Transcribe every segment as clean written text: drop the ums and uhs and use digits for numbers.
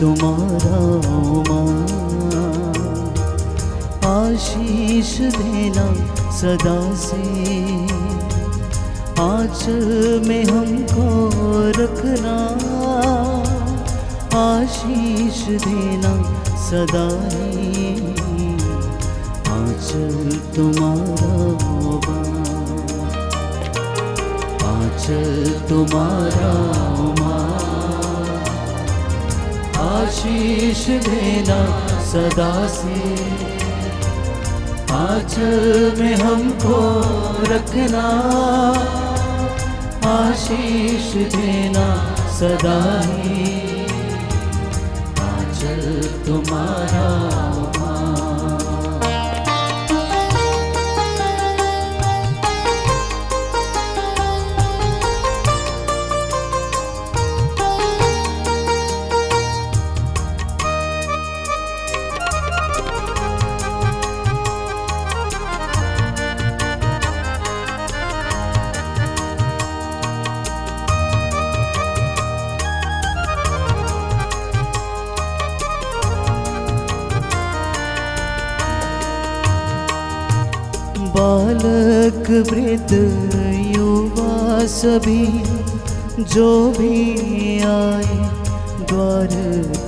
तुम्हारा माँ, आशीष देना सदा से, आंचल में हमको रखना, आशीष देना सदा ही, आंचल तुम्हारा माँ, आंचल तुम्हारा माँ, आशीष देना सदा से, आंचल में हमको रखना, आशीष देना सदा ही, आंचल तुम्हारा बालक वृद्ध युवा सभी जो भी आए द्वार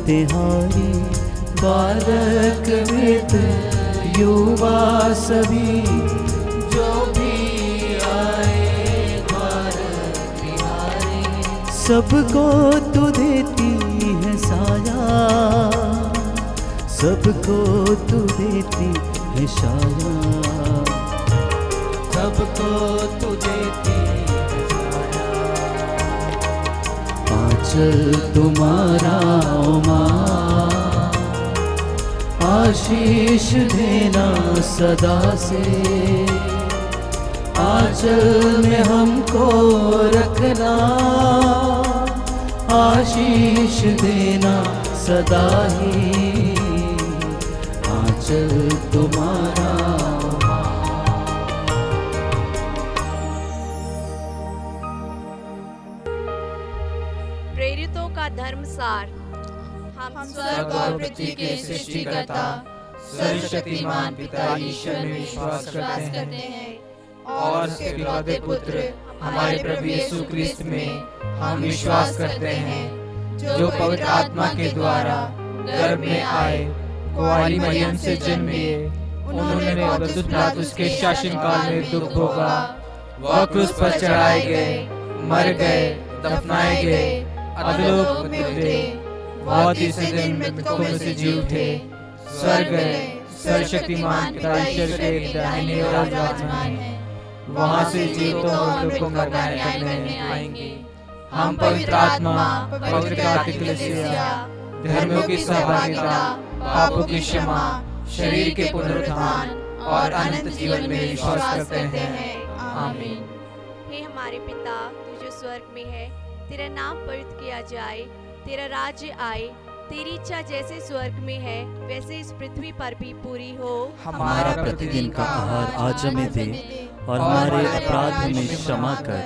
तिहारी, बालक वृद्ध युवा सभी जो भी आए द्वार तिहारी, सबको तू देती है साया, सबको तू देती है साया, सबको तू देती है साया, आंचल तुम्हारा माँ, आशीष देना सदा से, आंचल में हमको रखना, आशीष देना सदा ही, आंचल तुम्हारा धर्मसार। हम स्वर्ग और पृथ्वी के सृष्टिकर्ता सर्वशक्तिमान पिता ईश्वर में विश्वास करते हैं और उसके इकलौते पुत्र हमारे प्रभु यीशु क्रिस्त में हम विश्वास करते हैं, जो पवित्र आत्मा के द्वारा गर्भ में आए, कुंवारी मरियम से जन्मे, उन्होंने पौलुस पिलातुस के शासनकाल में दुख भोगा, वह क्रूस पर चढ़ाए गए, मर गए, दफनाए गए, अधोलोक में उतरे, वह तीसरे दिन मृतकों में से जी उठे, स्वर्ग गए, सर्वशक्तिमान पिता ईश्वर के दाहिने ओर विराजमान हैं, वहां से जीवितों और मृतकों का न्याय करने आएंगे। हम पवित्र आत्मा, पवित्र कैथोलिक कलीसिया, धर्मों की सहभागिता, पापों की क्षमा, शरीर के पुनरुत्थान और अनंत जीवन में विश्वास करते हैं। आमीन। हे हमारे पिता, तू जो स्वर्ग में है, तेरा नाम पवित्र किया जाए, तेरा राज्य आए, तेरी इच्छा जैसे स्वर्ग में है वैसे इस पृथ्वी पर भी पूरी हो। हमारा प्रतिदिन का आहार आज हमें दे, और हमारे अपराध हमें क्षमा कर,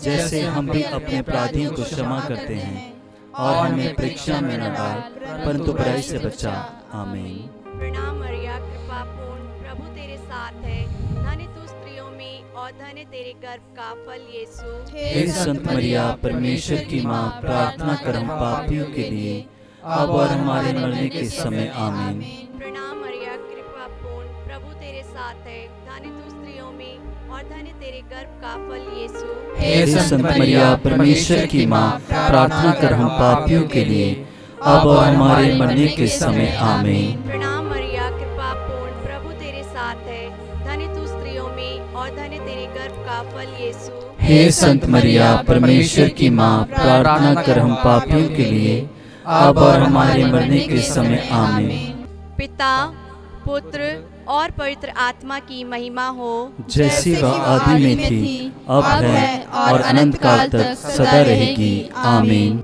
जैसे हम भी अपने अपराधियों को क्षमा करते हैं, और हमें परीक्षा में न डाल, परंतु बुराई से बचा। आमीन। प्रणाम मरिया, कृपा पूर्ण, प्रभु तेरे साथ है, धन्य तू स्त्रियों में और धन्य तेरे गर्भ का फल यीशु। हे संत मरिया, परमेश्वर की माँ, प्रार्थना कर हम पापियों के लिए, अब और हमारे मरने के समय। आमीन। प्रणाम मरिया, कृपा पूर्ण, प्रभु तेरे साथ है, धन्य तू स्त्रियों में और धन्य तेरे गर्भ का फल यीशु। हे संत मरिया, परमेश्वर की माँ, प्रार्थना कर हम पापियों के लिए, अब और हमारे मरने के समय। आमीन। प्रणाम मरिया, कृपा पूर्ण, प्रभु तेरे साथ है, धन्य तू स्त्रियों में और धन्य तेरे गर्भ का फल यीशु। हे संत मरिया, परमेश्वर की माँ, प्रार्थना कर हम पापियों के लिए, अब और हमारे मरने के समय। आमीन। पिता, पुत्र और पवित्र आत्मा की महिमा हो, जैसी वह आदि में थी, अब है और अनंत काल तक सदा रहेगी। आमीन।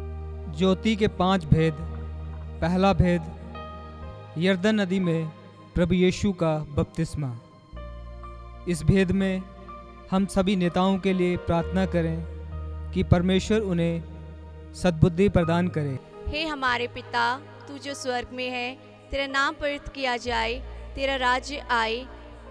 ज्योति के 5 भेद। पहला भेद, यरदन नदी में प्रभु यीशु का बपतिस्मा। इस भेद में हम सभी नेताओं के लिए प्रार्थना करें कि परमेश्वर उन्हें सद्बुद्धि प्रदान करे। हे हमारे पिता, तू जो स्वर्ग में है, तेरा नाम पवित्र किया जाए, तेरा राज्य आए,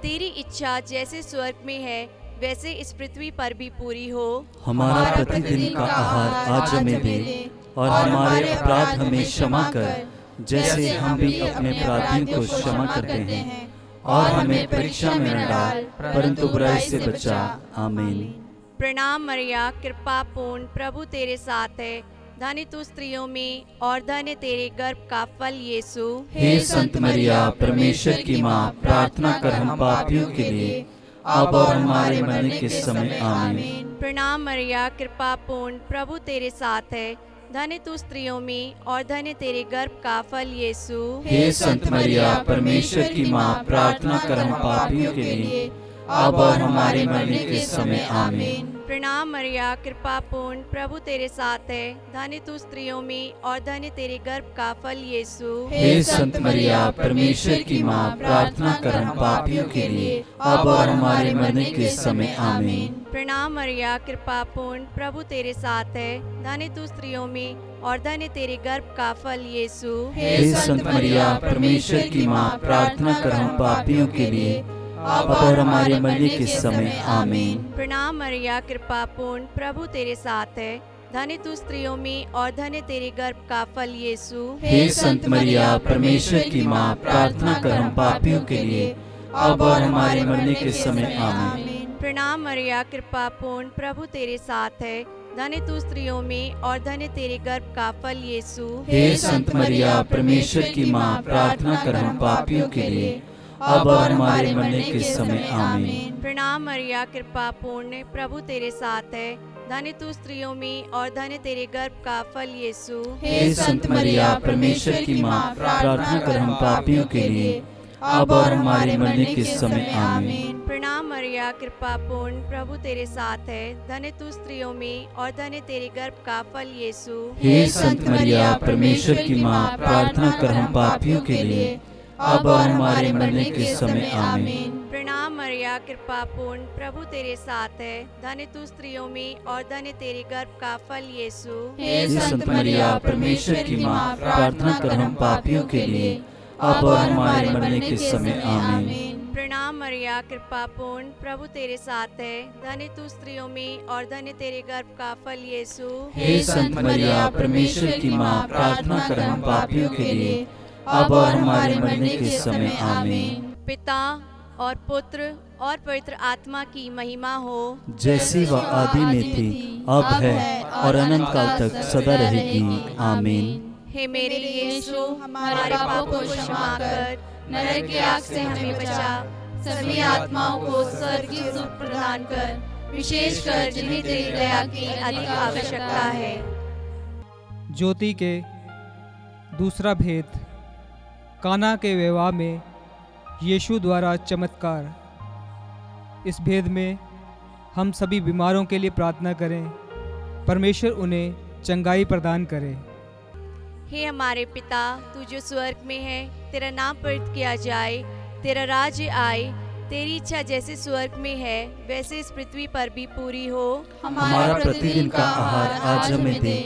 तेरी इच्छा जैसे स्वर्ग में है वैसे इस पृथ्वी पर भी पूरी हो। हमारा प्रतिदिन का आहार आज हमें दे, और हमारे अपराध हमें क्षमा कर, जैसे हम भी अपने अपराधियों को क्षमा करते हैं, और हमें परीक्षा में न डाल, परंतु बुराई से बचा। आमीन। प्रणाम मरिया, कृपा पूर्ण, प्रभु तेरे साथ है, धन्य तू स्त्रियों में और धन्य तेरे गर्भ का फल यीशु। हे संत मरिया, परमेश्वर की माँ, प्रार्थना कर हम पापियों के लिए, अब और हमारे मरने के समय। आमीन। प्रणाम मरिया, कृपा पूर्ण, प्रभु तेरे साथ है, धन्य तू स्त्रियों में और धन्य तेरे गर्भ का फल यीशु। हे संत मरिया, परमेश्वर की माँ, प्रार्थना कर हम पापियों के लिए, अब और हमारे मरने के समय। आमीन। प्रणाम मरिया, कृपा पूर्ण, प्रभु तेरे साथ है, धन्य तू स्त्रियों में और धन्य तेरे गर्भ का फल यीशु। हे संत मरिया, परमेश्वर की माँ, प्रार्थना कर हम पापियों के लिए, अब और हमारे मरने के समय। आमीन। प्रणाम मरिया, कृपा पूर्ण, प्रभु तेरे साथ है, धन्य तू स्त्रियों में और धन्य तेरे गर्भ का फल यीशु। हे संत मरिया, परमेश्वर की माँ, प्रार्थना कर हम पापियों के लिए, अब और हमारे मरने के समय। आमीन। प्रणाम मरिया, कृपा पूर्ण, प्रभु तेरे साथ है, धन्य तू स्त्रियों में और धन्य तेरे गर्भ का फल यीशु। हे संत मरिया, परमेश्वर की माँ, प्रार्थना कर हम पापियों के लिए, अब और हमारे मरने के समय। आमीन। प्रणाम मरिया, कृपा पूर्ण, प्रभु तेरे साथ है, धन्य तू स्त्रियों में और धन्य तेरे गर्भ का फल यीशु। हे संत मरिया, परमेश्वर की माँ, प्रार्थना कर हम पापियों के लिए, अब और हमारे मरने के समय। आमीन। प्रणाम मरिया, कृपा पूर्ण, प्रभु तेरे साथ है, धन्य तू स्त्रियों में और धन्य तेरे गर्भ का फल यीशु। हे संत मरिया, परमेश्वर की माँ, प्रार्थना कर हम पापियों के लिए, अब और हमारे मरने के समय। आमीन। प्रणाम मरिया, कृपा पूर्ण, प्रभु तेरे साथ है, धन्य तू स्त्रियों में और धन्य तेरे गर्भ का फल यीशु। हे संत मरिया, परमेश्वर की माँ, प्रार्थना कर हम पापियों के लिए, अब और हमारे मरने के समय। आमीन। प्रणाम मरिया, कृपा पूर्ण, प्रभु तेरे साथ है, धन्य तू स्त्रियों में और धन्य तेरे गर्भ का फल यीशु। हे संत मरिया, परमेश्वर की माँ, प्रार्थना कर हम पापियों के लिए, अब और हमारे मरने के समय। आमीन। प्रणाम मरिया, कृपा पूर्ण, प्रभु तेरे साथ है, धन्य तू स्त्रियों में और धन्य तेरे गर्भ का फल यीशु। हे संत मरिया, परमेश्वर की माँ, प्रार्थना कर हम पापियों के लिए, अब और हमारे मरने के समय। आमीन। पिता और पुत्र और पवित्र आत्मा की महिमा हो, जैसी वह आदि में थी, अब है, और अनंत काल तक सदा रहेगी। आमीन। हे मेरे यीशु, हमारे पापों को क्षमा कर, नरक की आग से हमें बचा, सभी आत्माओं को स्वर्गीय सुख प्रदान कर, विशेषकर जिन्हें तेरी दया की अधिक आवश्यकता है। ज्योति के दूसरा भेद, काना के विवाह में यीशु द्वारा चमत्कार। इस भेद में हम सभी बीमारों के लिए प्रार्थना करें, परमेश्वर उन्हें चंगाई प्रदान करे। हे हमारे पिता, तू जो स्वर्ग में है, तेरा नाम पवित्र किया जाए, तेरा राज्य आए, तेरी इच्छा जैसे स्वर्ग में है वैसे इस पृथ्वी पर भी पूरी हो। हमारा प्रतिदिन का आहार आज हमें दे,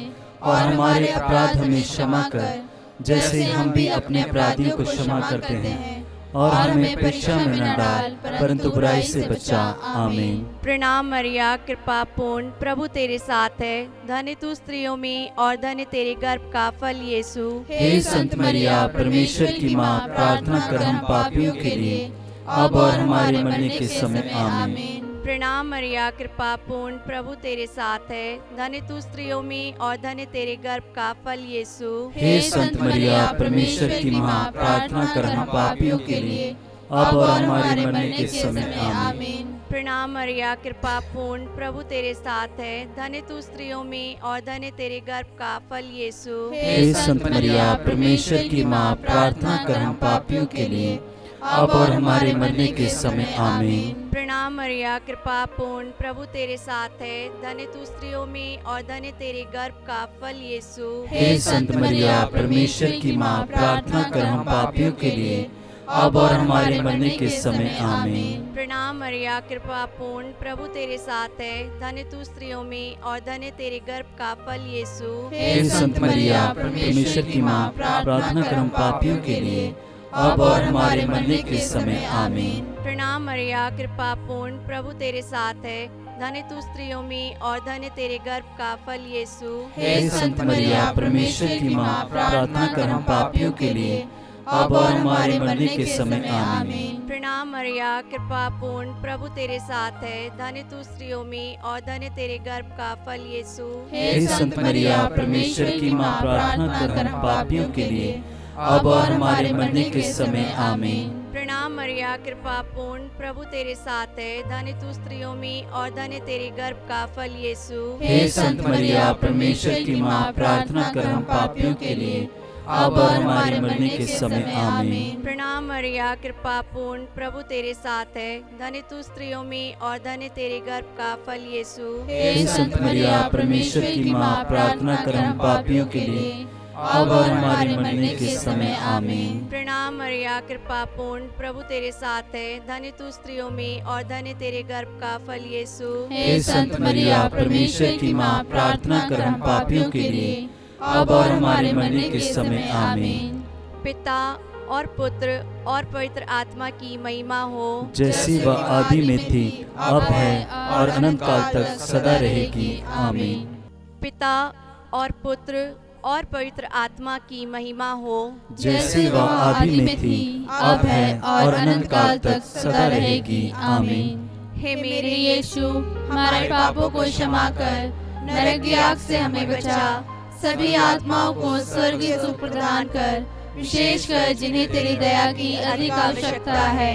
और हमारे अपराध हमें क्षमा कर, जैसे हम भी अपने अपराधियों को क्षमा करते हैं, और हमें परीक्षा में न डाल, परंतु बुराई से बचा। आमीन। प्रणाम मरिया, कृपा पूर्ण, प्रभु तेरे साथ है, धन्य तू स्त्रियों में और धन्य तेरे गर्भ का फल यीशु। हे संत मरिया, परमेश्वर की माँ, प्रार्थना कर हम पापियों के लिए, अब और हमारे मरने के समय। आमीन। प्रणाम मरिया, कृपा पूर्ण, प्रभु तेरे साथ है, धन्य तू स्त्रियों में और धन्य तेरे गर्भ का फल यीशु। हे संत मरिया, परमेश्वर की माँ, प्रार्थना कर हम पापियों के लिए, अब और हमारे मरने के समय। आमीन। प्रणाम मरिया, कृपा पूर्ण, प्रभु तेरे साथ है, धन्य तू स्त्रियों में और धन्य तेरे गर्भ का फल यीशु। हे संत मरिया, परमेश्वर की माँ, प्रार्थना कर हम पापियों के लिए, अब और हमारे मरने के समय। आमीन। प्रणाम मरिया, कृपा पूर्ण, प्रभु तेरे साथ है, धन्य तू स्त्रियों में और धन्य तेरे गर्भ का फल यीशु। हे संत मरिया, परमेश्वर की माँ, प्रार्थना कर हम पापियों के लिए, अब और हमारे मरने के समय आमीन। प्रणाम मरिया, कृपा पूर्ण, प्रभु तेरे साथ है, धन्य तू स्त्रियों में और धन्य तेरे गर्भ का फल यीशु। हे संत मरिया, परमेश्वर की माँ, प्रार्थना कर हम पापियों के लिए, अब और हमारे मरने के समय आमीन। प्रणाम मरिया, कृपा पूर्ण, प्रभु तेरे साथ है, धन्य तू स्त्रियों में और धन्य तेरे गर्भ का फल यीशु। हे संत मरिया, परमेश्वर की माँ, प्रार्थना कर हम पापियों के लिए, अब और हमारे मरने के समय आमीन। प्रणाम मरिया, कृपा पूर्ण, प्रभु तेरे साथ है, धन्य तू स्त्रियों में और धन्य तेरे गर्भ का फल यीशु। हे संत मरिया, परमेश्वर की माँ, प्रार्थना कर हम पापियों के लिए, अब और हमारे मरने के समय आमीन। प्रणाम मरिया, कृपा पूर्ण, प्रभु तेरे साथ है, धन्य तू स्त्रियों में और धन्य तेरे गर्भ का फल यीशु। हे संत मरिया, परमेश्वर की माँ, प्रार्थना कर हम पापियों के लिए, अब और हमारे मरने के समय आमीन। प्रणाम मरिया, कृपा पूर्ण, प्रभु तेरे साथ है, धन्य तू स्त्रियों में और धन्य तेरे गर्भ का फल यीशु। हे संत मरिया, परमेश्वर की माँ, प्रार्थना कर हम पापियों के लिए, अब और हमारे मरने के समय आमीन। प्रणाम मरिया, कृपा पूर्ण, प्रभु तेरे साथ है, धन्य तू स्त्रियों में और धन्य तेरे गर्भ का फल यीशु। हे संत मरिया, परमेश्वर की माँ, प्रार्थना कर हम पापियों के लिए, अब और हमारे मरने के समय आमीन। पिता और पुत्र और पवित्र आत्मा की महिमा हो, जैसी वह आदि में थी, अब है और अनंत काल तक सदा रहेगी आमीन। पिता और पुत्र और पवित्र आत्मा की महिमा हो, जैसी वह आदि में थी, अब है और अनंत काल तक सदा रहेगी आमीन। हे मेरे यीशु, हमारे पापों को क्षमा कर, नरक की आग से हमें बचा, सभी आत्माओं को स्वर्गीय सुख प्रदान कर, विशेषकर जिन्हें तेरी दया की अधिक आवश्यकता है।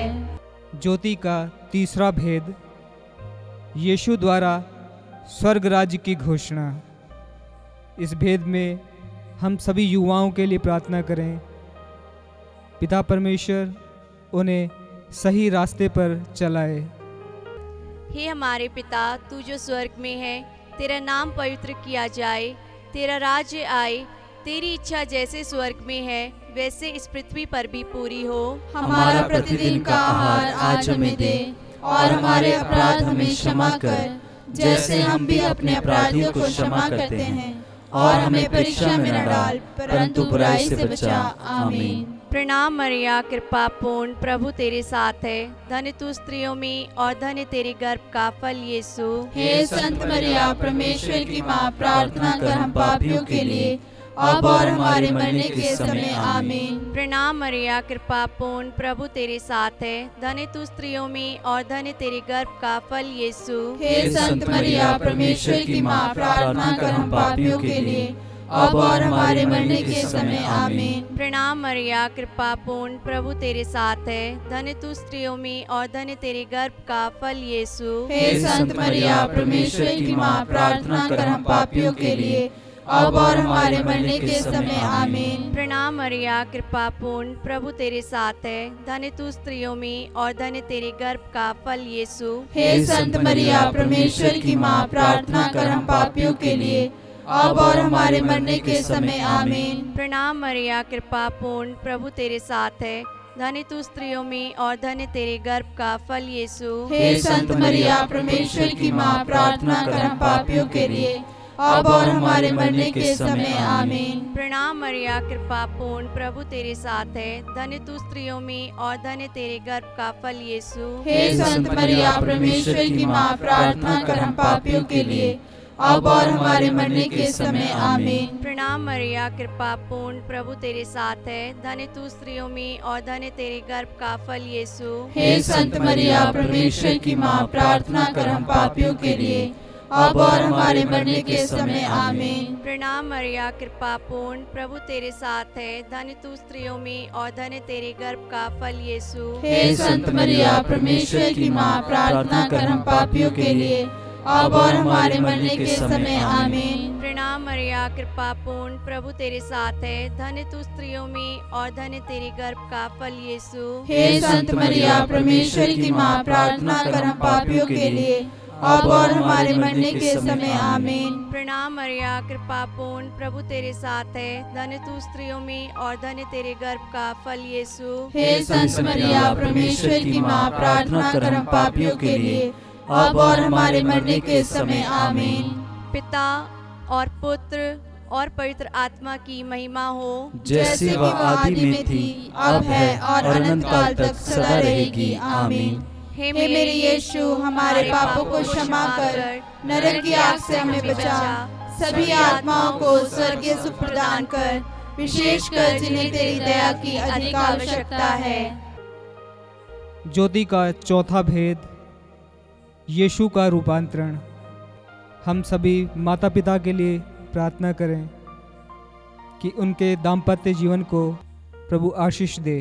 ज्योति का तीसरा भेद, यीशु द्वारा स्वर्ग राज्य की घोषणा। इस भेद में हम सभी युवाओं के लिए प्रार्थना करें। पिता परमेश्वर उन्हें सही रास्ते पर चलाए। हे हमारे पिता, तू जो स्वर्ग में है, तेरा नाम पवित्र किया जाए, तेरा राज्य आए, तेरी इच्छा जैसे स्वर्ग में है वैसे इस पृथ्वी पर भी पूरी हो। हमारा प्रतिदिन का आहार आज हमें दे, और हमारे अपराध हमें क्षमा कर, जैसे हम भी अपने अपराधियों को क्षमा करते हैं, और हमें परीक्षा में न डाल, परंतु बुराई से बचा। आमीन। प्रणाम मरिया, कृपा पूर्ण, प्रभु तेरे साथ है, धन्य तू स्त्रियों में और धन्य तेरे गर्भ का फल यीशु। हे संत मरिया, परमेश्वर की माँ, प्रार्थना कर हम पापियों के लिए, अब और हमारे मरने के समय आमीन। प्रणाम मरिया, कृपा पूर्ण, प्रभु तेरे साथ है, धन्य तू स्त्रियों में और धन्य तेरे गर्भ का फल यीशु। हे संत मरिया, परमेश्वर की माँ, प्रार्थना कर हम पापियों के लिए, अब और हमारे मरने के समय आमीन। प्रणाम मरिया, कृपा पूर्ण, प्रभु तेरे साथ है, धन्य तू स्त्रियों में और धन्य तेरे गर्भ का फल यीशु। हे संत मरिया, परमेश्वर की माँ, प्रार्थना कर हम पापियों के लिए, अब और हमारे मरने के समय आमीन। प्रणाम मरिया, कृपा पूर्ण, प्रभु तेरे साथ है, धन्य तू स्त्रियों में और धन्य तेरे गर्भ का फल यीशु। हे संत मरिया, परमेश्वर की माँ, प्रार्थना कर हम पापियों के लिए, अब और हमारे मरने के समय आमीन। प्रणाम मरिया, कृपा पूर्ण, प्रभु तेरे साथ है, धन्य तू स्त्रियों में और धन्य तेरे गर्भ का फल यीशु। हे संत मरिया, परमेश्वर की माँ, प्रार्थना कर हम पापियों के लिए, अब और हमारे मरने के समय आमीन। प्रणाम मरिया, कृपा पूर्ण, प्रभु तेरे साथ है, धन्य तू स्त्रियों में और धन्य तेरे गर्भ का फल यीशु। हे संत मरिया, परमेश्वर की माँ, प्रार्थना कर हम पापियों के लिए, अब और हमारे मरने के समय आमीन। प्रणाम मरिया, कृपा पूर्ण, प्रभु तेरे साथ है, धन्य तू स्त्रियों में और धन्य तेरे गर्भ का फल यीशु। हे संत मरिया, परमेश्वर की माँ, प्रार्थना कर हम पापियों के लिए, अब और हमारे मरने के समय आमीन। प्रणाम मरिया, कृपा पूर्ण, प्रभु तेरे साथ है, धन्य तू स्त्रियों में और धन्य तेरे गर्भ का फल यीशु। हे संत मरिया, परमेश्वर की माँ, प्रार्थना कर हम पापियों के लिए, अब और हमारे मरने के समय आमीन। प्रणाम मरिया, कृपा पूर्ण, प्रभु तेरे साथ है, धन्य तू स्त्रियों में और धन्य तेरे गर्भ का फल यीशु। हे संत मरिया, परमेश्वर की माँ, प्रार्थना कर हम पापियों के लिए, अब और हमारे मरने के समय आमीन। प्रणाम मरिया, कृपा पूर्ण, प्रभु तेरे साथ है, धन्य तू स्त्रियों में और धन्य तेरे गर्भ का फल यीशु। हे संत मरिया, परमेश्वर की माँ, प्रार्थना कर हम पापियों के लिए, अब और हमारे मरने के समय आमीन। पिता और पुत्र और पवित्र आत्मा की महिमा हो, जैसे वह आदि में थी, अब है और अनंत काल तक सदा रहेगी। आमीन। हे मेरे यीशु, हमारे पापों को क्षमा कर, नरक की आग से हमें बचा, सभी आत्माओं को स्वर्गीय सुख प्रदान कर, विशेषकर जिन्हें तेरी दया की अधिक आवश्यकता है। ज्योति का चौथा भेद, यीशु का रूपांतरण। हम सभी माता पिता के लिए प्रार्थना करें कि उनके दाम्पत्य जीवन को प्रभु आशीष दे।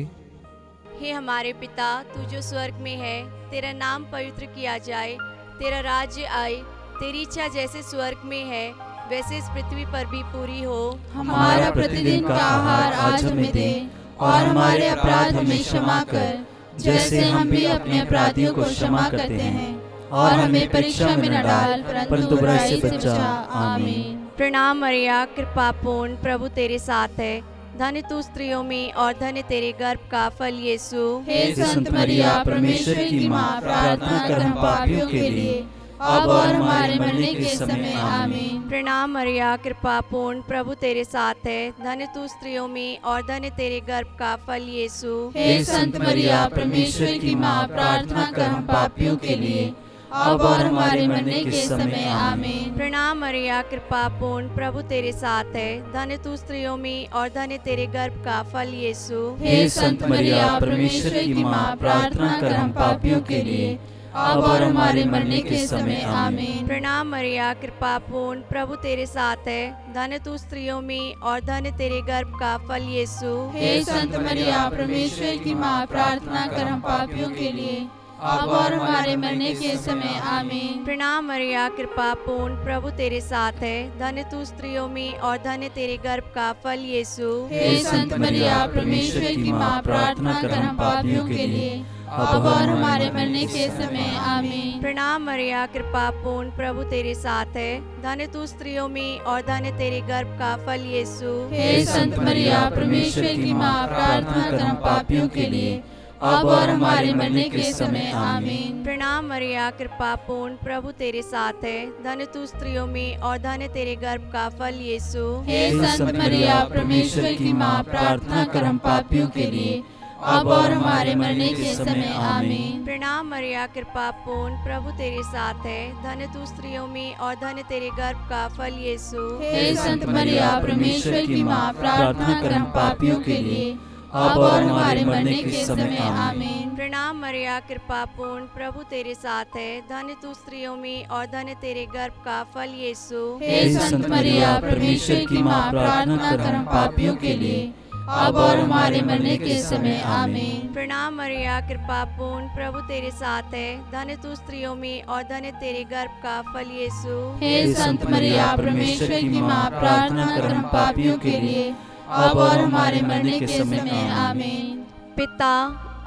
हे हमारे पिता, तू जो स्वर्ग में है, तेरा नाम पवित्र किया जाए, तेरा राज्य आए, तेरी इच्छा जैसे स्वर्ग में है वैसे इस पृथ्वी पर भी पूरी हो। हमारा प्रतिदिन का आहार आज हमें दे, और हमारे अपराध हमें क्षमा कर, जैसे हम भी अपने अपराधियों को क्षमा करते हैं, और हमें परीक्षा में न डाल, परंतु बुराई से बचा। आमीन। प्रणाम मरिया, कृपा पूर्ण, प्रभु तेरे साथ है, धन्य तू स्त्रियों में और धन्य तेरे गर्भ का फल यीशु। हे संत मरिया, परमेश्वर की माँ, प्रार्थना कर हम पापियों के लिए, अब और हमारे मरने के समय आमीन। प्रणाम मरिया, कृपा पूर्ण, प्रभु तेरे साथ है, धन्य तू स्त्रियों में और धन्य तेरे गर्भ का फल यीशु। हे संत मरिया, परमेश्वर की माँ, प्रार्थना कर हम पापियों के लिए, अब और हमारे मरने के समय आमीन। प्रणाम मरिया, कृपा पूर्ण, प्रभु तेरे साथ है, धन्य तू स्त्रियों में और धन्य तेरे गर्भ का फल यीशु। हे संत मरिया, परमेश्वर की माँ, प्रार्थना कर हम पापियों के लिए, अब और हमारे मरने के समय आमीन। प्रणाम मरिया, कृपा पूर्ण, प्रभु तेरे साथ है, धन्य तू स्त्रियों में और धन्य तेरे गर्भ का फल यीशु। हे संत मरिया, परमेश्वर की माँ, प्रार्थना कर हम पापियों के लिए, अब और हमारे मरने के समय आमीन। प्रणाम मरिया, कृपा पूर्ण, प्रभु तेरे साथ है, धन्य तू स्त्रियों में और धन्य तेरे गर्भ का फल यीशु। हे संत मरिया, परमेश्वर की माँ, प्रार्थना कर हम पापियों के लिए, अब और हमारे मरने के समय आमीन। प्रणाम मरिया, कृपा पूर्ण, प्रभु तेरे साथ है, धन्य तू स्त्रियों में और धन्य तेरे गर्भ का फल यीशु। हे संत मरिया, परमेश्वर की माँ, प्रार्थना कर हम पापियों के लिए, अब और हमारे मरने के समय आमीन। प्रणाम मरिया, कृपा पूर्ण, प्रभु तेरे साथ है, धन्य तू स्त्रियों में और धन्य तेरे गर्भ का फल यीशु। हे संत मरिया, परमेश्वर की माँ, प्रार्थना कर हम पापियों के लिए, अब और हमारे मरने के समय आमीन। प्रणाम मरिया, कृपा पूर्ण, प्रभु तेरे साथ है, धन्य तू स्त्रियों में और धन्य तेरे गर्भ का फल यीशु। हे संत मरिया, परमेश्वर की माँ, प्रार्थना कर हम पापियों के लिए, अब और हमारे मरने के समय आमीन। प्रणाम मरिया, कृपा पूर्ण, प्रभु तेरे साथ है, धन्य तू स्त्रियों में और धन्य तेरे गर्भ का फल यीशु। हे संत मरिया, परमेश्वर की माँ, प्रार्थना कर हम पापियों के लिए, अब और हमारे मरने के समय आमीन। प्रणाम मरिया, कृपा पूर्ण, प्रभु तेरे साथ है, धन्य तू स्त्रियों में और धन्य तेरे गर्भ का फल यीशु। हे संत मरिया, परमेश्वर की माँ, प्रार्थना कर हम पापियों के लिए, अब और हमारे मरने के समय आमीन। पिता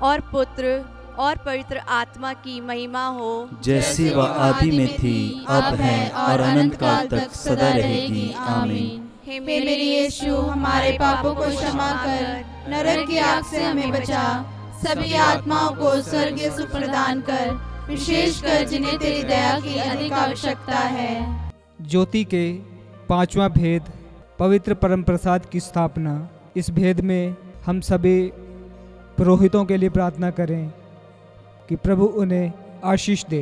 और पुत्र और पवित्र आत्मा की महिमा हो, जैसी वह आदि में थी, अब है और अनंत काल तक सदा रहेगी। आमीन। हे मेरे यीशु, हमारे पापों को क्षमा कर, नरक की आग से हमें बचा, सभी आत्माओं को स्वर्गीय सुख प्रदान कर, विशेषकर जिन्हें तेरी दया की अधिक आवश्यकता है। ज्योति के पांचवा भेद, पवित्र परम प्रसाद की स्थापना। इस भेद में हम सभी पुरोहितों के लिए प्रार्थना करें कि प्रभु उन्हें आशीष दे।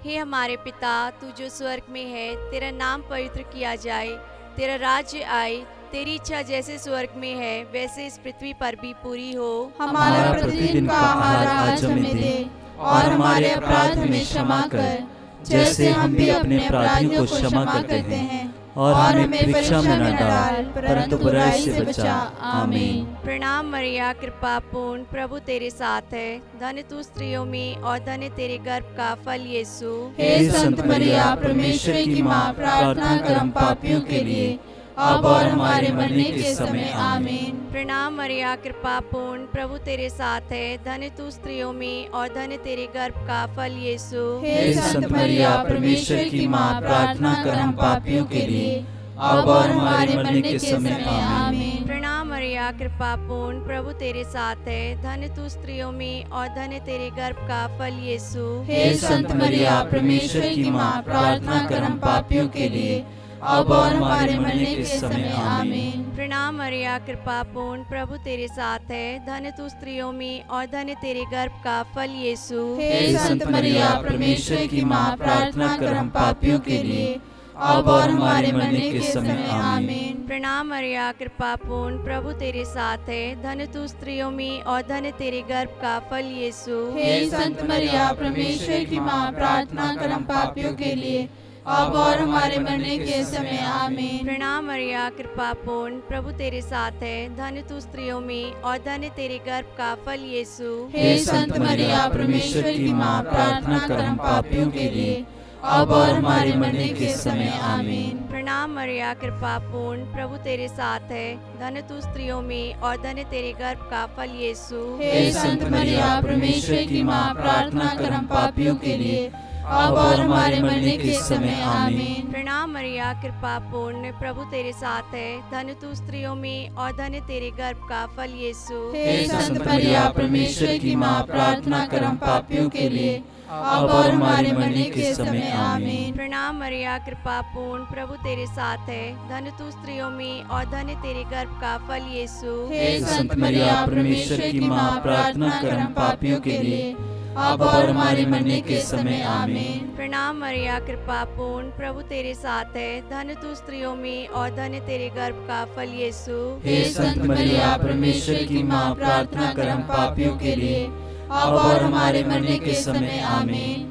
हे हमारे पिता, तू जो स्वर्ग में है, तेरा नाम पवित्र किया जाए, तेरा राज्य आए, तेरी इच्छा जैसे स्वर्ग में है वैसे इस पृथ्वी पर भी पूरी हो। हमारा प्रतिदिन का आहार आज हमें दे, और हमारे अपराध हमें क्षमा कर, जैसे हम भी अपने अपराधियों को क्षमा करते हैं, और हमें परीक्षा में न डाल, परंतु बुराई से बचा। आमीन। प्रणाम मरिया, कृपा पूर्ण, प्रभु तेरे साथ है, धन्य तू स्त्रियों में और धन्य तेरे गर्भ का फल यीशु। हे संत मरिया, परमेश्वर की माँ, प्रार्थना कर हम पापियों के लिए, अब और हमारे मरने के समय आमीन। प्रणाम मरिया, कृपा पूर्ण, प्रभु तेरे साथ है, धन्य तू स्त्रियों में और धन्य तेरे गर्भ का फल यीशु। हे संत मरिया, परमेश्वर की माँ, प्रार्थना कर हम पापियों के लिए, अब और हमारे मरने के समय आमीन। प्रणाम मरिया, कृपा पूर्ण, प्रभु तेरे साथ है, धन्य तू स्त्रियों में और धन्य तेरे गर्भ का फल यीशु। हे संत मरिया, परमेश्वर की माँ, प्रार्थना कर हम पापियों के लिए, अब और हमारे मरने के समय आमीन। प्रणाम मरिया, कृपा पूर्ण, प्रभु तेरे साथ है, धन्य तू स्त्रियों में और धन्य तेरे गर्भ का फल यीशु। हे संत मरिया, परमेश्वर की माँ, प्रार्थना कर हम पापियों के लिए, अब और हमारे मरने के समय आमीन। प्रणाम मरिया, कृपा पूर्ण, प्रभु तेरे साथ है, धन्य तू स्त्रियों में और धन्य तेरे गर्भ का फल यीशु। हे संत मरिया, परमेश्वर की माँ, प्रार्थना कर हम पापियों के लिए, अब और हमारे मरने के समय आमीन। प्रणाम मरिया, कृपा पूर्ण, प्रभु तेरे साथ है, धन्य तू स्त्रियों में और धन्य तेरे गर्भ का फल यीशु। हे संत मरिया, परमेश्वर की माँ, प्रार्थना कर हम पापियों के लिए, अब और हमारे मरने के समय आमीन। प्रणाम मरिया, कृपा पूर्ण, प्रभु तेरे साथ है, धन्य तू स्त्रियों में और धन्य तेरे गर्भ का फल यीशु। हे संत मरिया, परमेश्वर की माँ, प्रार्थना कर हम पापियों के लिए, अब और हमारे मरने के समय आमीन। प्रणाम मरिया, कृपा पूर्ण, प्रभु तेरे साथ है, धन्य तू स्त्रियों में और धन्य तेरे गर्भ का फल यीशु। हे संत मरिया, परमेश्वर की माँ, प्रार्थना कर हम पापियों के लिए, अब और हमारे मरने के समय आमीन। प्रणाम मरिया, कृपा पूर्ण, प्रभु तेरे साथ है, धन्य तू स्त्रियों में और धन्य तेरे गर्भ का फल यीशु। हे संत मरिया, परमेश्वर की माँ, प्रार्थना कर हम पापियों के लिए, अब और हमारे मरने के समय आमीन। प्रणाम मरिया, कृपा पूर्ण, प्रभु तेरे साथ है, धन्य तू स्त्रियों में और धन्य तेरे गर्भ का फल यीशु। हे संत मरिया, परमेश्वर की माँ, प्रार्थना कर हम पापियों के लिए, अब और हमारे मरने के समय आमीन।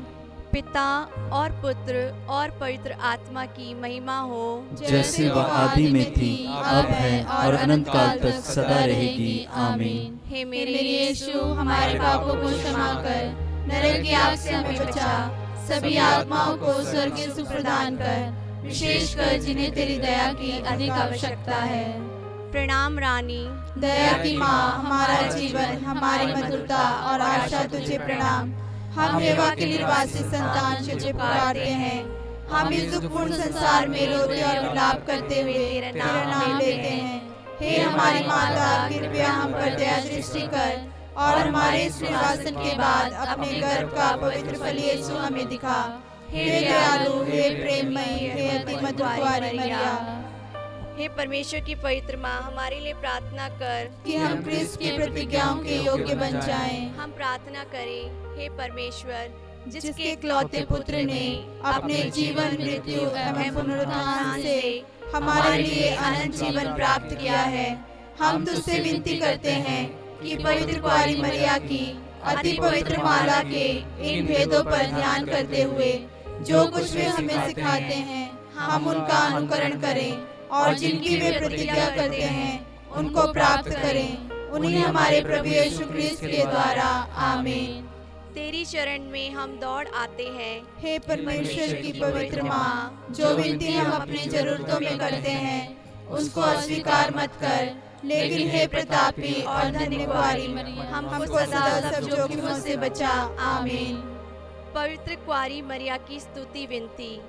पिता और पुत्र और पवित्र आत्मा की महिमा हो, जैसे वह आदि में थी, अब है और अनंत काल तक सदा रहेगी आमीन। हे मेरे मेरे यीशु, हमारे पापों को क्षमा कर, नरक की आग से हमें बचा, सभी आत्माओं को स्वर्गीय सुख प्रदान कर, विशेषकर जिन्हें तेरी दया की अधिक आवश्यकता है। प्रणाम रानी, दया की माँ, हमारा जीवन, हमारी मधुरता और आशा तुझे प्रणाम। हम हेवा के निर्वासी संतान तुझे पुकारते हैं। हम इस दुखपूर्ण संसार में रोते और विलाप करते हुए तेरा नाम लेते हैं। हे हमारी माता, कृपया हम पर दया दृष्टि कर और हमारे इस निर्वासन के बाद अपने गर्भ का पवित्र फल यीशु हमें दिखा। हे दयालु, हे प्रेममयी, हे अति मधुर कुंवारी मरिया, हे परमेश्वर की पवित्र माँ, हमारे लिए प्रार्थना कर कि हम क्रिस्त की प्रतिज्ञाओं के योग्य बन जाएं। हम प्रार्थना करें। हे परमेश्वर, जिसके इकलौते पुत्र ने अपने जीवन, मृत्यु एवं पुनरुत्थान से हमारे लिए अनंत जीवन प्राप्त किया है, हम तुझसे विनती करते हैं कि पवित्र कुंवारी मरिया की अति पवित्र माला के इन भेदों पर ध्यान करते हुए जो कुछ वे हमें सिखाते हैं, हम उनका अनुकरण करें और जिनकी वे प्रतिज्ञा करते हैं उनको प्राप्त करें। उन्हें हमारे प्रभु यीशु क्रिस्त के द्वारा आमीन। तेरी शरण में हम दौड़ आते हैं। हे परमेश्वर की पवित्र माँ, जो विनती हम अपनी जरूरतों में करते हैं उसको अस्वीकार मत कर, लेकिन हे प्रतापी और धन्य कुंवारी मरिया, हमको सदा सब जोखिमों से बचा। आमीन। पवित्र कुंवारी मरिया की स्तुति विनती।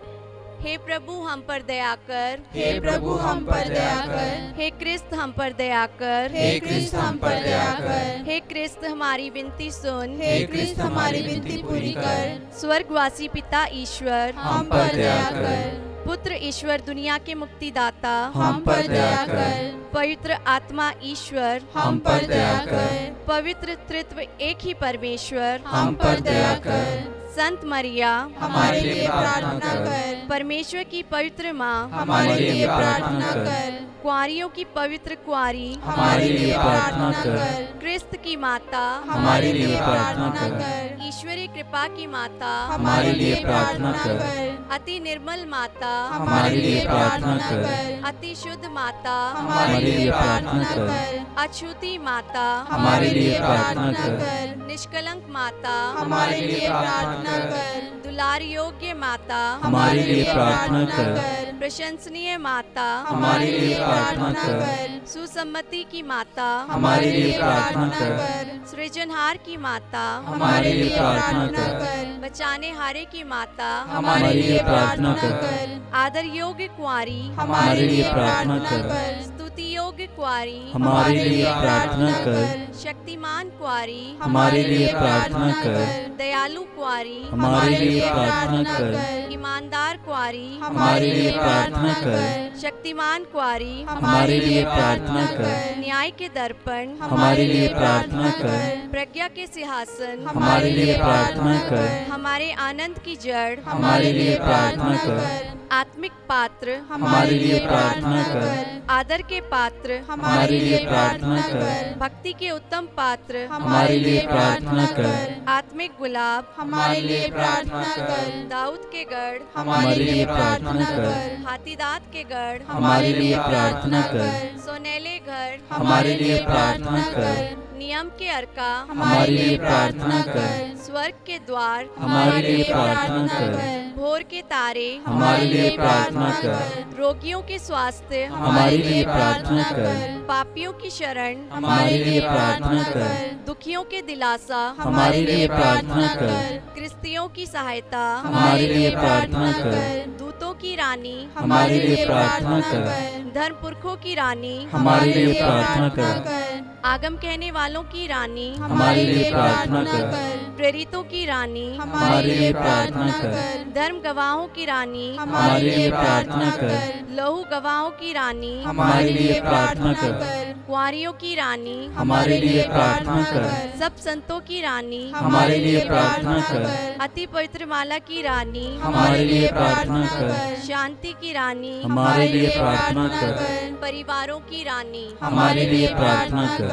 हे प्रभु, हम पर दया कर। हे प्रभु, हम पर दया कर। हे क्रिस्त, हम पर दया कर। हे क्रिस्त, हम पर दया कर। हे क्रिस्त, हमारी विनती सुन। हे क्रिस्त, हमारी विनती पूरी कर। स्वर्गवासी पिता ईश्वर, हम पर दया कर। पुत्र ईश्वर, दुनिया के मुक्तिदाता, हम पर दया कर। पवित्र आत्मा ईश्वर, हम पर दया कर। पवित्र त्रित्व एक ही परमेश्वर, हम पर दया कर। संत मरिया, हमारे लिए प्रार्थना कर। परमेश्वर की पवित्र माँ, हमारे लिए प्रार्थना कर। कुंवारियों की पवित्र कुंवारी, हमारे लिए प्रार्थना कर। क्रिस्त की माता, हमारे लिए प्रार्थना कर। ईश्वरीय कृपा की माता, हमारे लिए प्रार्थना कर। अति निर्मल माता, हमारे लिए प्रार्थना कर। अति शुद्ध माता, हमारे लिए प्रार्थना कर। अछूती माता, हमारे लिए प्रार्थना कर। निष्कलंक माता, हमारे लिए प्रार्थना कर। दुलार योग्य माता, हमारे लिए प्रार्थना कर। प्रशंसनीय माता, हमारे लिए प्रार्थना कर। सुसम्मति की माता, हमारे लिए प्रार्थना कर। सृजनहार की माता, हमारे लिए प्रार्थना कर। बचाने हारे की माता, हमारे लिए प्रार्थना कर। आदर योग्य कुंवारी, हमारे लिए प्रार्थना कर। स्तुति योग्य कुंवारी, हमारे लिए प्रार्थना कर। शक्तिमान कुंवारी, हमारे लिए प्रार्थना कर। दयालु कुंवारी, हमारे लिए प्रार्थना कर। ईमानदार कुंवारी, हमारे लिए प्रार्थना कर। शक्तिमान कुंवारी, हमारे लिए प्रार्थना कर। न्याय के दर्पण, हमारे लिए प्रार्थना कर। प्रज्ञा के सिंहासन, हमारे लिए प्रार्थना कर। हमारे आनंद की जड़, हमारे लिए प्रार्थना कर। आत्मिक पात्र, हमारे लिए प्रार्थना कर। आदर के पात्र, हमारे लिए प्रार्थना कर। भक्ति के उत्तम पात्र, हमारे लिए प्रार्थना कर। आत्मिक गुलाब, हमारे लिए प्रार्थना कर। दाऊद के गढ़, हमारे लिए प्रार्थना कर। हाथीदांत के गढ़, हमारे लिए प्रार्थना कर। सोनेले घर, हमारे लिए प्रार्थना कर। नियम के अर्का, हमारे लिए प्रार्थना कर। स्वर्ग के द्वार, हमारे लिए प्रार्थना कर। भोर के तारे, हमारे लिए प्रार्थना कर। रोगियों के स्वास्थ्य, हमारे लिए प्रार्थना कर। पापियों की शरण, हमारे लिए प्रार्थना कर। दुखियों के दिलासा, हमारे लिए प्रार्थना कर। क्रिस्तियों की सहायता, हमारे लिए प्रार्थना कर। दूतों की रानी, हमारे लिए प्रार्थना कर। धर्म पुरखों की रानी, हमारे लिए प्रार्थना कर। आगम कहने वालों की रानी, हमारे लिए प्रार्थना कर। प्रेरितों की रानी, हमारे लिए प्रार्थना कर। धर्म गवाहों की रानी, हमारे लिए प्रार्थना कर। लहू गवाहों की रानी, हमारे लिए प्रार्थना कर। कुंवारियों की रानी, हमारे लिए प्रार्थना कर। सब संतों की रानी, हमारे लिए प्रार्थना कर। अति पवित्र माला की रानी, हमारे लिए प्रार्थना कर। शांति की रानी, हमारे लिए प्रार्थना कर। परिवारों की रानी, हमारे लिए प्रार्थना कर।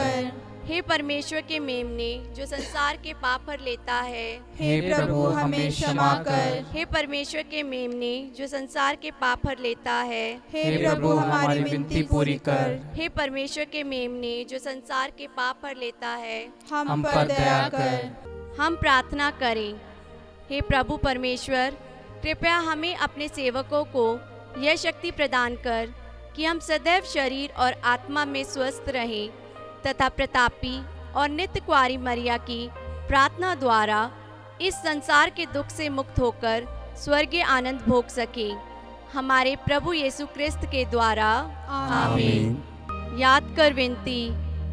हे परमेश्वर के मेमने जो संसार के पाप हर लेता है, हे प्रभु हमें क्षमा कर। हे परमेश्वर के मेमने जो संसार के पाप हर लेता है, हे प्रभु हमारी विनती पूरी कर। हे परमेश्वर के मेमने जो संसार के पाप हर लेता है, हम पर दया कर। हम प्रार्थना करें। हे प्रभु परमेश्वर, कृपया हमें अपने सेवकों को यह शक्ति प्रदान कर कि हम सदैव शरीर और आत्मा में स्वस्थ रहें तथा प्रतापी और नित्य कुंवारी मरिया की प्रार्थना द्वारा इस संसार के दुख से मुक्त होकर स्वर्गीय आनंद भोग सके। हमारे प्रभु यीशु क्रिस्त के द्वारा आमीन। याद कर विनती।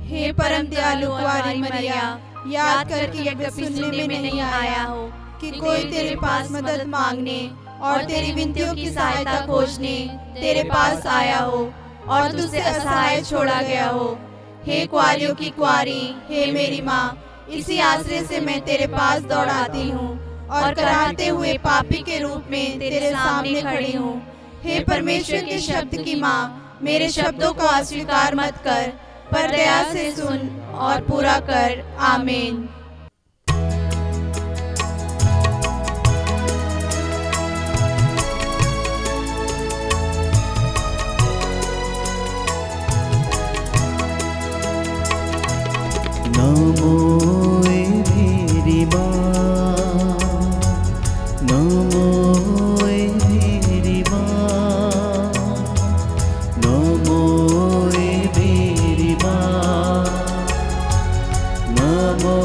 हे परम दयालु कुंवारी मरिया, याद कर कि यह कभी सुनने में नहीं आया हो कि कोई तेरे पास मदद मांगने और तेरी विनतियों की सहायता खोजने तेरे पास आया हो और तुझसे असहाय छोड़ा गया हो। हे कुंवारियों की कुंवारी, हे मेरी माँ, इसी आश्रय से मैं तेरे पास दौड़ाती हूँ और कराहते हुए पापी के रूप में तेरे सामने खड़ी हूँ। हे परमेश्वर के शब्द की माँ, मेरे शब्दों को अस्वीकार मत कर, पर दया से सुन और पूरा कर। आमीन। नमो मेरी माँ, नमो मेरी माँ, नमो मेरी माँ, नमो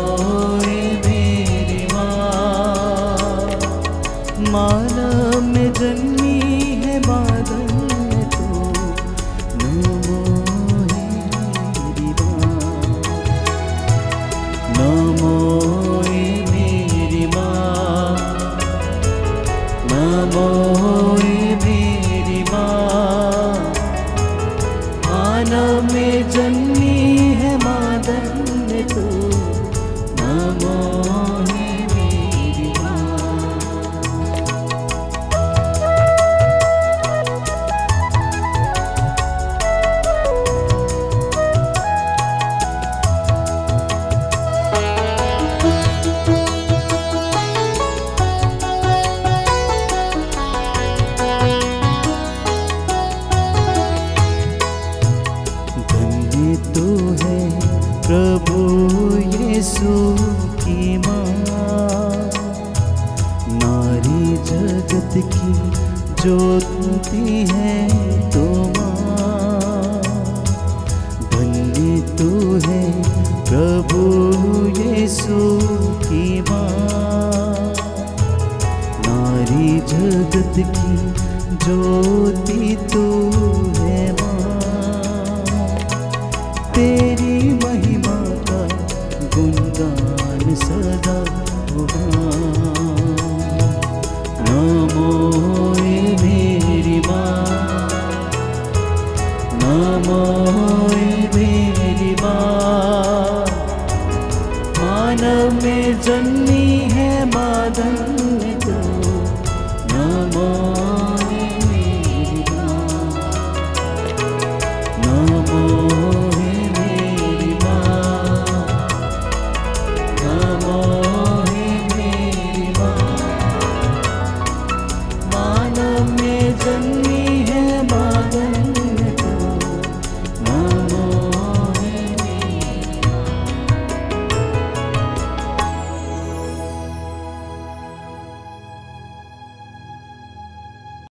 ज्योति है तो माँ, धन्य तू है प्रभु यीशु की माँ। नारी जगत की ज्योति तू है माँ, तेरी महिमा का गुणगान सदा होगा।